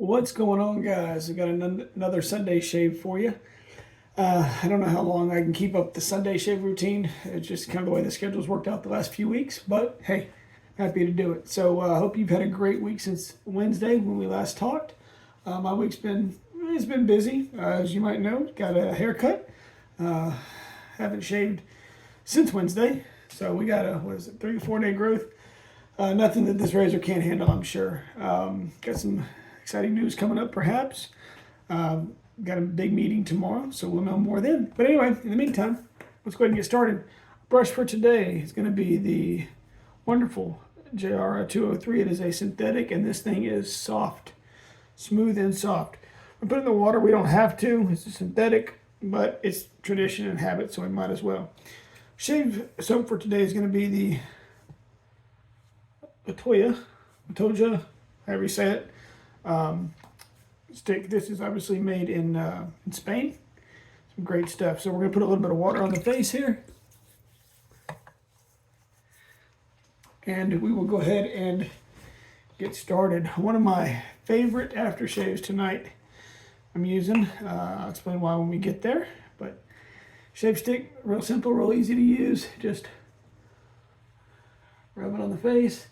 What's going on, guys? I've got another Sunday shave for you. I don't know how long I can keep up the Sunday shave routine. It's just kind of the way the schedule's worked out the last few weeks, but hey, happy to do it. So I hope you've had a great week since Wednesday when we last talked. My week's been busy, as you might know. Got a haircut. Haven't shaved since Wednesday, so we got a 3 or 4 day growth. Nothing that this razor can't handle, I'm sure. Got some exciting news coming up, perhaps. Got a big meeting tomorrow, so we'll know more then. But anyway, in the meantime, let's go ahead and get started. Brush for today is going to be the wonderful JR 203. It is a synthetic, and this thing is soft, smooth and soft. I put it in the water. We don't have to. It's a synthetic, but it's tradition and habit, so we might as well. Shave soap for today is going to be the Toja, however you say it. Stick. This is obviously made in Spain. Some great stuff. So we're going to put a little bit of water on the face here. And we will go ahead and get started. One of my favorite aftershaves tonight I'm using. I'll explain why when we get there. But shave stick, real simple, real easy to use. Just rub it on the face.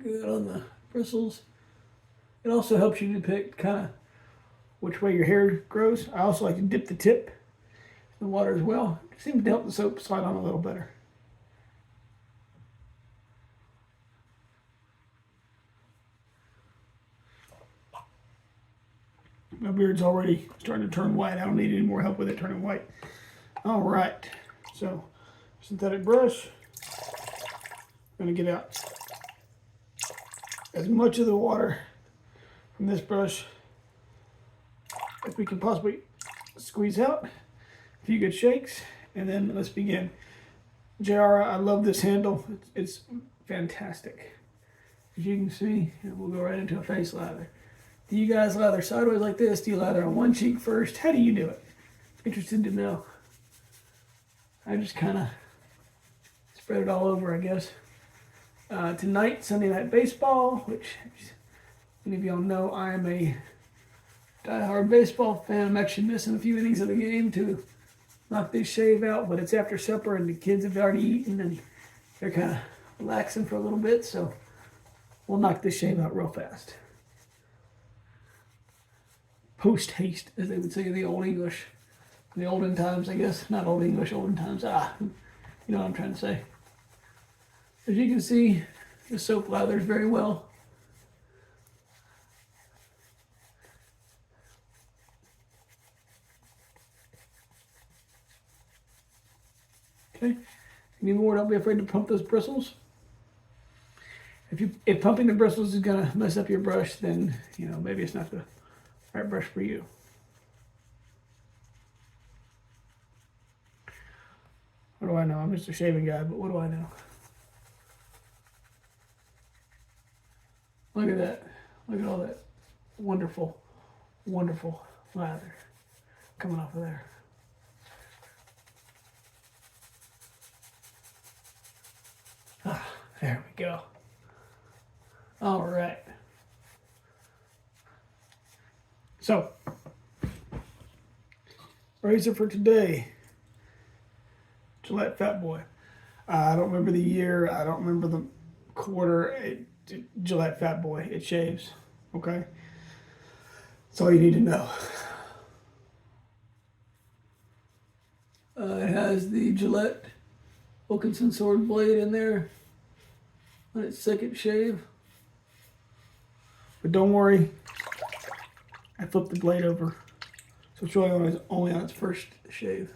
Good on the bristles. It also helps you depict kind of which way your hair grows. I also like to dip the tip in the water as well. It seems to help the soap slide on a little better. My beard's already starting to turn white. I don't need any more help with it turning white. All right, so synthetic brush. I'm gonna get out as much of the water from this brush as we can possibly squeeze out. A few good shakes, and then let's begin. JR, I love this handle. It's fantastic. As you can see, we'll go right into a face lather. Do you guys lather sideways like this? Do you lather on one cheek first? How do you do it? Interested to know. I just kind of spread it all over, I guess. Tonight, Sunday Night Baseball, which many of y'all know I am a diehard baseball fan. I'm actually missing a few innings of the game to knock this shave out, but it's after supper and the kids have already eaten and they're kind of relaxing for a little bit, so we'll knock this shave out real fast. Post haste, as they would say in the old English. In the olden times, I guess. Not old English, olden times. You know what I'm trying to say. As you can see, the soap lathers very well. Okay, any more? Don't be afraid to pump those bristles. If pumping the bristles is gonna mess up your brush, then maybe it's not the right brush for you. What do I know? I'm just a shaving guy, but what do I know? Look at that. Look at all that wonderful, wonderful lather coming off of there. Ah, there we go. All right. So, razor for today, Gillette Fatboy. I don't remember the year. I don't remember the quarter. Gillette Fatboy. It shaves. Okay? That's all you need to know. It has the Gillette Wilkinson sword blade in there on its second shave. But don't worry, I flipped the blade over, so it's really only on its first shave.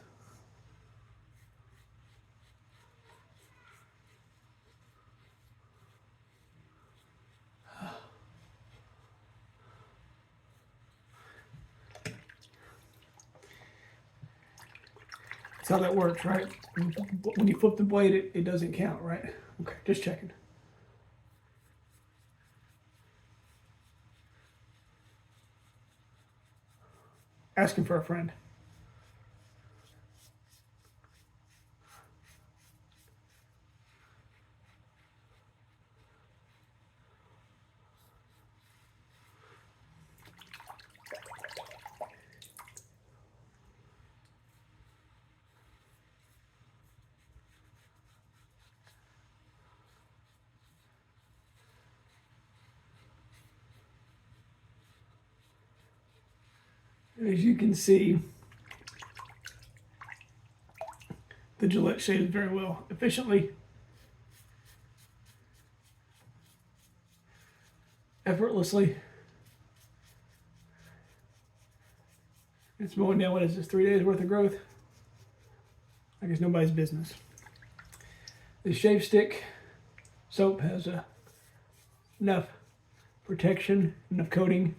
That's how that works, right? When you flip the blade, it doesn't count, right? Okay, just checking. Asking for a friend. As you can see, the Gillette shaves very well, efficiently, effortlessly. It's mowing down, what is this, 3 days worth of growth? I guess nobody's business. The shave stick soap has enough protection, enough coating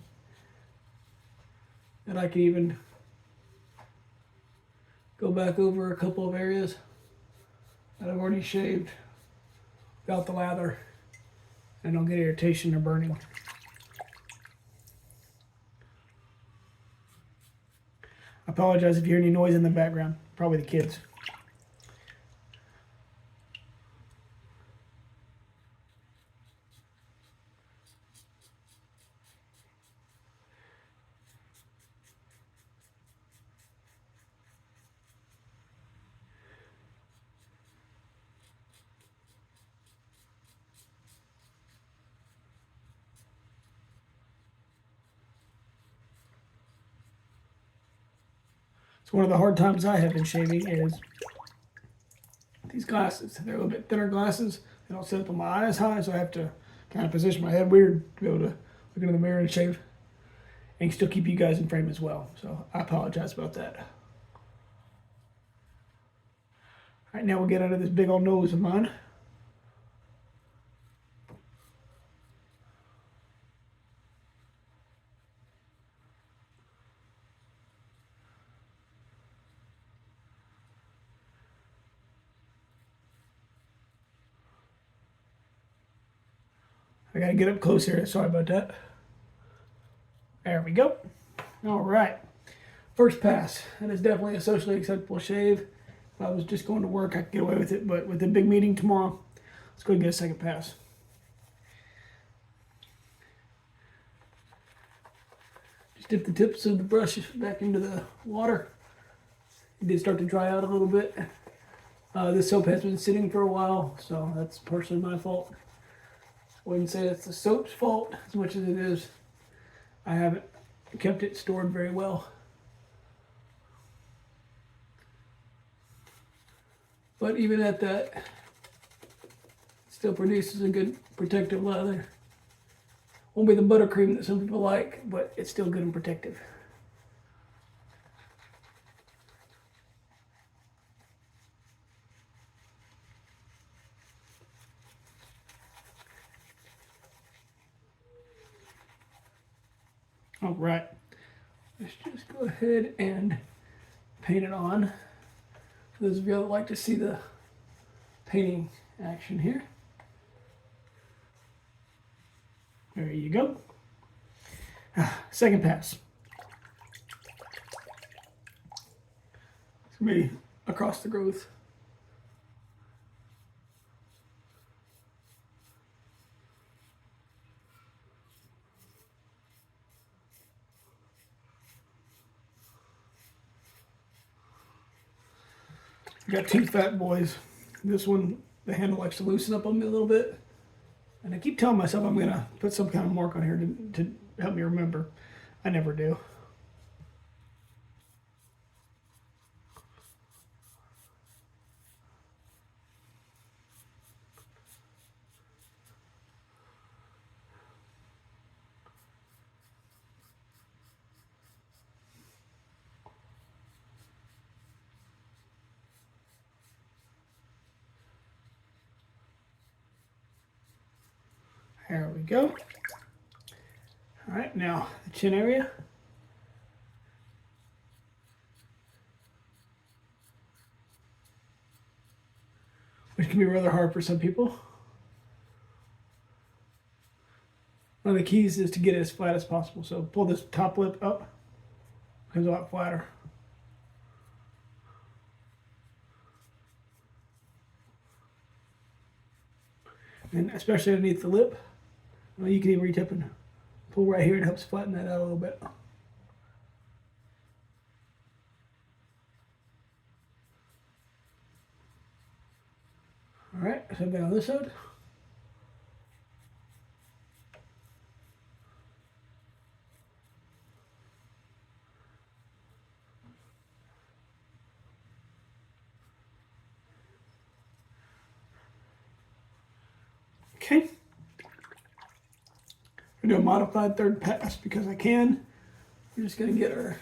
that I can even go back over a couple of areas that I've already shaved without the lather, and don't get irritation or burning. I apologize if you hear any noise in the background, probably the kids. So one of the hard times I have been shaving is these glasses. They're a little bit thinner glasses. They don't sit up on my eye as high, so I have to kind of position my head weird to be able to look into the mirror and shave and still keep you guys in frame as well. So I apologize about that. All right, now we'll get under this big old nose of mine. I gotta get up close here, sorry about that. There we go. All right, first pass. That is definitely a socially acceptable shave. If I was just going to work, I could get away with it, but with the big meeting tomorrow, let's go and get a second pass. Just dip the tips of the brush back into the water. It did start to dry out a little bit. This soap has been sitting for a while, so that's partially my fault. I wouldn't say it's the soap's fault as much as it is I haven't kept it stored very well. But even at that, it still produces a good protective lather. Won't be the buttercream that some people like, but it's still good and protective. All right, let's just go ahead and paint it on. For those of you that like to see the painting action here. There you go. Second pass. It's gonna be across the growth. I got two fat boys. This one, the handle likes to loosen up on me a little bit. And I keep telling myself I'm gonna put some kind of mark on here to help me remember. I never do. There we go. All right, now the chin area. Which can be rather hard for some people. One of the keys is to get it as flat as possible. So pull this top lip up, becomes a lot flatter. And especially underneath the lip, well, you can even retip and pull right here. It helps flatten that out a little bit. All right, same thing on this side. Okay. We're doing a modified third pass because I can. We're just going to get our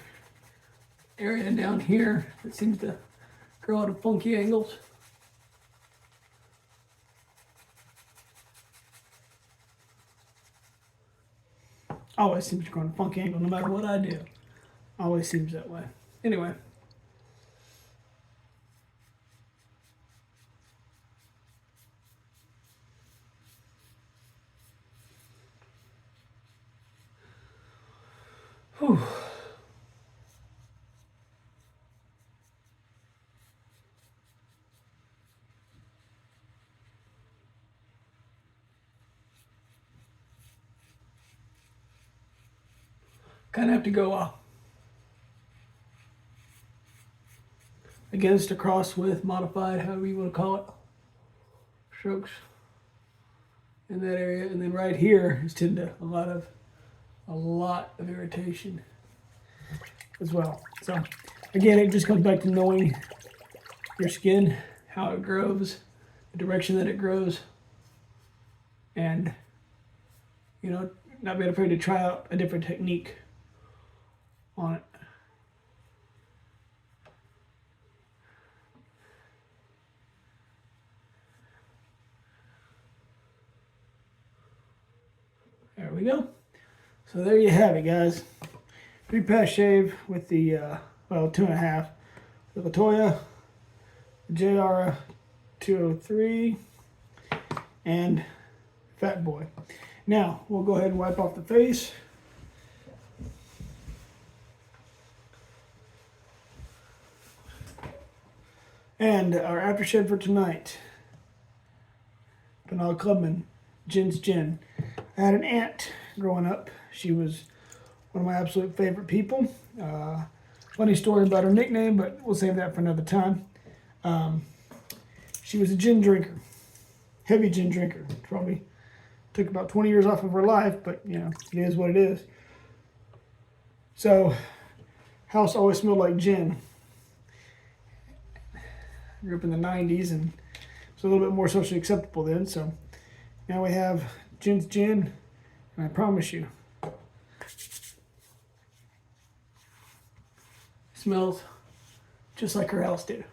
area down here that seems to grow out of funky angles. Always seems to grow on a funky angle no matter what I do. Always seems that way. Anyway. Whew. Kind of have to go against, across, with, modified, however you want to call it, strokes in that area, and then right here is tend to a lot of irritation as well. So again, it just comes back to knowing your skin, how it grows, the direction that it grows, and not being afraid to try out a different technique on it. There we go. So there you have it, guys. 3-pass shave with the 2.5 with the Toja, JR 203, and Fatboy. Now we'll go ahead and wipe off the face. And our aftershave for tonight, Pinal Clubman, Gents Gin. I had an aunt growing up. She was one of my absolute favorite people. Funny story about her nickname, but we'll save that for another time. She was a gin drinker, heavy gin drinker. Probably took about 20 years off of her life, but it is what it is. So, house always smelled like gin. I grew up in the 90s, and it's a little bit more socially acceptable then. So now we have Gents Gin, and I promise you, smells just like her house did.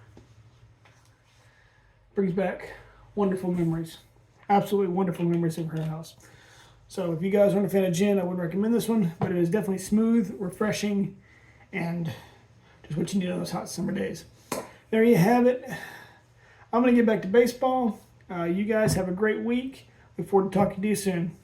Brings back wonderful memories, absolutely wonderful memories of her house. So if you guys aren't a fan of gin, I wouldn't recommend this one, but it is definitely smooth, refreshing, and just what you need on those hot summer days. There you have it. I'm going to get back to baseball. You guys have a great week. Look forward to talking to you soon.